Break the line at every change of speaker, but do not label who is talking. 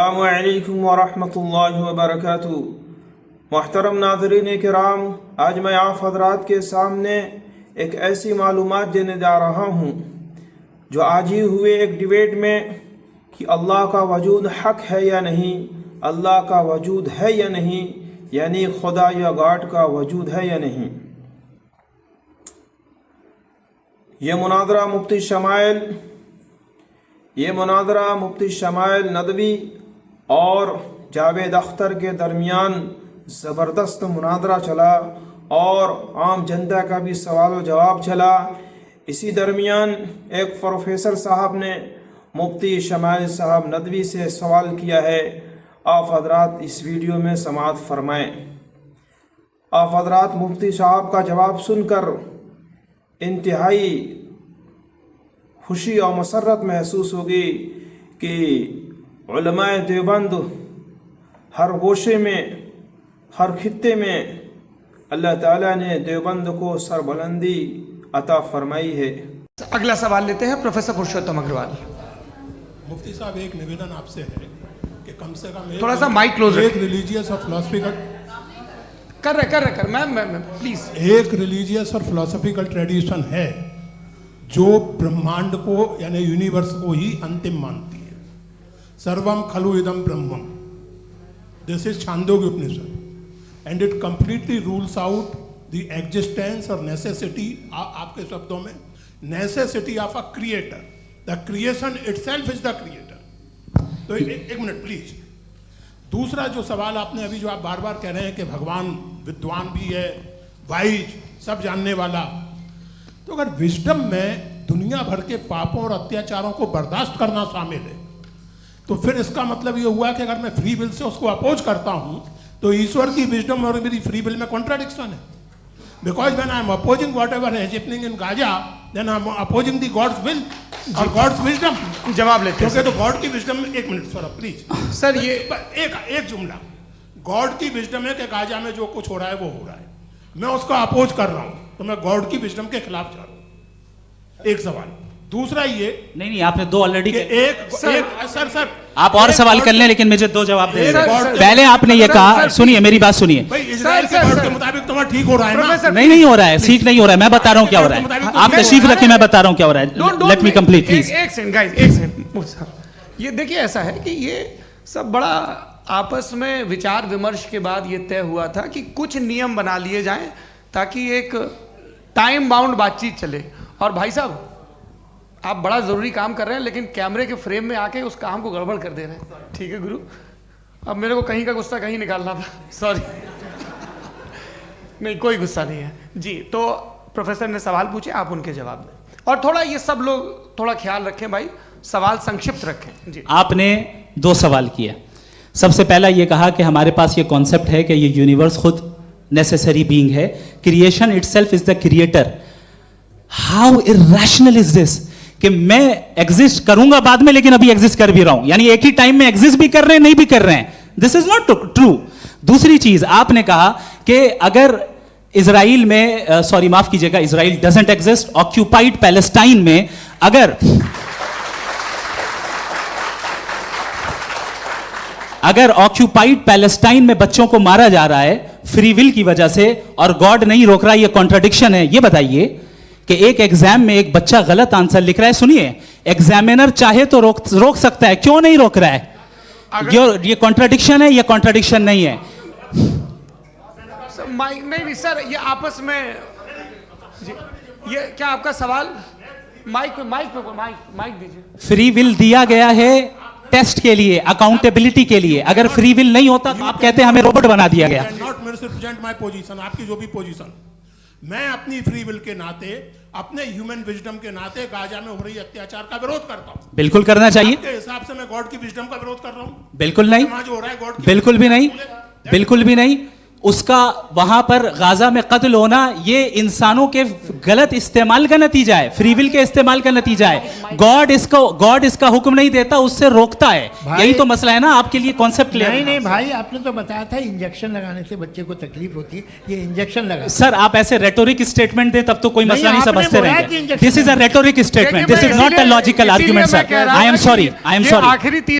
अस्सलामुअलैकुम वरहमतुल्लाहि वबरकातुहू। मोहतरम नाज़रीन किराम, आज मैं आप हज़रात के सामने एक ऐसी मालूमात देने जा रहा हूँ जो आज ही हुए एक डिबेट में कि अल्लाह का वजूद हक है या नहीं, अल्लाह का वजूद है या नहीं, यानी खुदा या गॉड का वजूद है या नहीं। ये मुनाज़रा मुफ्ती शमाइल नदवी और जावेद अख्तर के दरमियान ज़बरदस्त मुनाज़रा चला और आम जनता का भी सवाल व जवाब चला। इसी दरमियान एक प्रोफेसर साहब ने मुफ्ती शमाइल साहब नदवी से सवाल किया है। आप हज़रात इस वीडियो में समाअत फरमाएँ। आप हज़रात मुफ्ती साहब का जवाब सुनकर इंतहाई खुशी और मसरत महसूस होगी कि उलमाए देवबंद हर गोशे में, हर खित्ते में अल्लाह ताला ने देवबंद को सरबुलंदी अता फरमाई है।
अगला सवाल लेते हैं प्रोफेसर पुरुषोत्तम अग्रवाल।
मुफ्ती साहब, एक निवेदन आपसे है कि कम से कम
थोड़ा सा माइक क्लोज
एक रिलीजियस और फिलोसफिकल
कर मैम प्लीज।
एक रिलीजियस और फिलोसफिकल ट्रेडिशन है जो ब्रह्मांड को यानी यूनिवर्स को ही अंतिम मानती है। सर्वम खलु इदम ब्रह्मम, this is Chandogya Upanishad and it completely rules out the existence और नेसेसिटी, आपके शब्दों में necessity of a creator. The creation itself is the creator. तो एक मिनट प्लीज। दूसरा जो सवाल आपने अभी, जो आप बार बार कह रहे हैं कि भगवान विद्वान भी है, वाइज, सब जानने वाला, तो अगर विजडम में दुनिया भर के पापों और अत्याचारों को बर्दाश्त करना शामिल है, तो फिर इसका मतलब ये हुआ कि अगर मैं फ्री विल से उसको अपोज करता हूं तो ईश्वर की विजडम और मेरी फ्री विल में कॉन्ट्राडिक्शन है। Because when I am opposing whatever is happening in Gaza, then I am opposing the God's will और गॉड्स विजडम।
जवाब लेते हैं
क्योंकि तो गॉड की विजडम, एक मिनट सर प्लीज
सर, ये
एक जुमला, गॉड की विजडम है कि गाजा में जो कुछ हो रहा है वो हो रहा है, मैं उसको अपोज कर रहा हूं, तो मैं गॉड की विजडम के खिलाफ जा रहा हूं। एक सवाल। दूसरा ये
नहीं, आपने दो ऑलरेडी
सर
आप और सवाल कर लें, लेकिन मुझे दो जवाब दे
सर,
दें। पहले आपने ये कहा, सुनिए मेरी बात सुनिए।
इजराइल के गॉड के मुताबिक तुम्हारा ठीक हो रहा है ना?
नहीं हो रहा है, ठीक नहीं हो रहा है। मैं बता रहा हूँ क्या हो रहा है। आप तशरीफ रखिए, मैं बता रहा हूँ क्या हो रहा है। Let me complete please.
एक सेकंड गाइस, एक सेकंड। ये देखिए, ऐसा है कि ये सब बड़ा आपस में विचार विमर्श के बाद ये तय हुआ था कि कुछ नियम बना लिए जाएं ताकि एक टाइम बाउंड बातचीत चले। और भाई साहब, आप बड़ा ज़रूरी काम कर रहे हैं, लेकिन कैमरे के फ्रेम में आके उस काम को गड़बड़ कर दे रहे हैं। ठीक है गुरु, अब मेरे को कहीं का गुस्सा कहीं निकालना था, सॉरी। नहीं, कोई गुस्सा नहीं है जी। तो प्रोफेसर ने सवाल पूछे, आप उनके जवाब दें। और थोड़ा ये सब लोग थोड़ा ख्याल रखें भाई, सवाल संक्षिप्त रखें जी।
आपने दो सवाल किए। सबसे पहला ये कहा कि हमारे पास ये कॉन्सेप्ट है कि ये यूनिवर्स खुद नेसेसरी बीइंग है, creation itself is the creator. How irrational is this कि मैं एग्जिस्ट करूंगा बाद में, लेकिन अभी एग्जिस्ट कर भी रहा हूं, यानी एक ही टाइम में एग्जिस्ट भी कर रहे हैं, नहीं भी कर रहे हैं। This is not true. दूसरी चीज, आपने कहा कि अगर इजराइल में, सॉरी माफ कीजिएगा, Israel doesn't exist, occupied Palestine में अगर ऑक्यूपाइड पैलेस्टाइन में बच्चों को मारा जा रहा है फ्री विल की वजह से और गॉड नहीं रोक रहा, ये कॉन्ट्रडिक्शन है। ये बताइए कि एक एग्जाम में एक बच्चा गलत आंसर लिख रहा है, सुनिए, एग्जामिनर चाहे तो रोक सकता है, क्यों नहीं रोक रहा है? ये कॉन्ट्रडिक्शन है, ये कॉन्ट्रडिक्शन नहीं है।
माइक नहीं सर, ये आपस में जी, ये क्या आपका सवाल? माइक दीजिए।
फ्री विल दिया गया है टेस्ट के लिए, अकाउंटेबिलिटी के लिए। अगर फ्री विल नहीं होता तो आप कहते हैं हमें रोबोट बना दिया गया।
नॉट मिसरिप्रेजेंट माय पोजीशन, आपकी जो भी पोजीशन, मैं अपनी फ्री विल के नाते, अपने ह्यूमन विजडम के नाते गाजा में हो रही अत्याचार का विरोध करता हूं।
बिल्कुल करना चाहिए।
आपके हिसाब से मैं गॉड की विजडम का विरोध कर रहा हूं?
बिल्कुल नहीं,
जो हो रहा है गॉड,
बिल्कुल भी नहीं, बिल्कुल भी नहीं। उसका वहां पर गाजा में कत्ल होना ये इंसानों के गलत इस्तेमाल का नतीजा है, फ्री विल के इस्तेमाल का नतीजा है। गॉड इसका हुक्म नहीं देता, उससे रोकता है। यही तो मसला है ना, आपके लिए कॉन्सेप्ट क्लियर
नहीं भाई, आपने तो बताया था इंजेक्शन लगाने से बच्चे को तकलीफ होती है, ये इंजेक्शन लगा।
सर आप ऐसे रेटोरिक स्टेटमेंट दे तब तो कोई मसला नहीं समझते रहेंगे। This is a rhetoric statement, this is not a logical argument sir. I am sorry, I am sorry.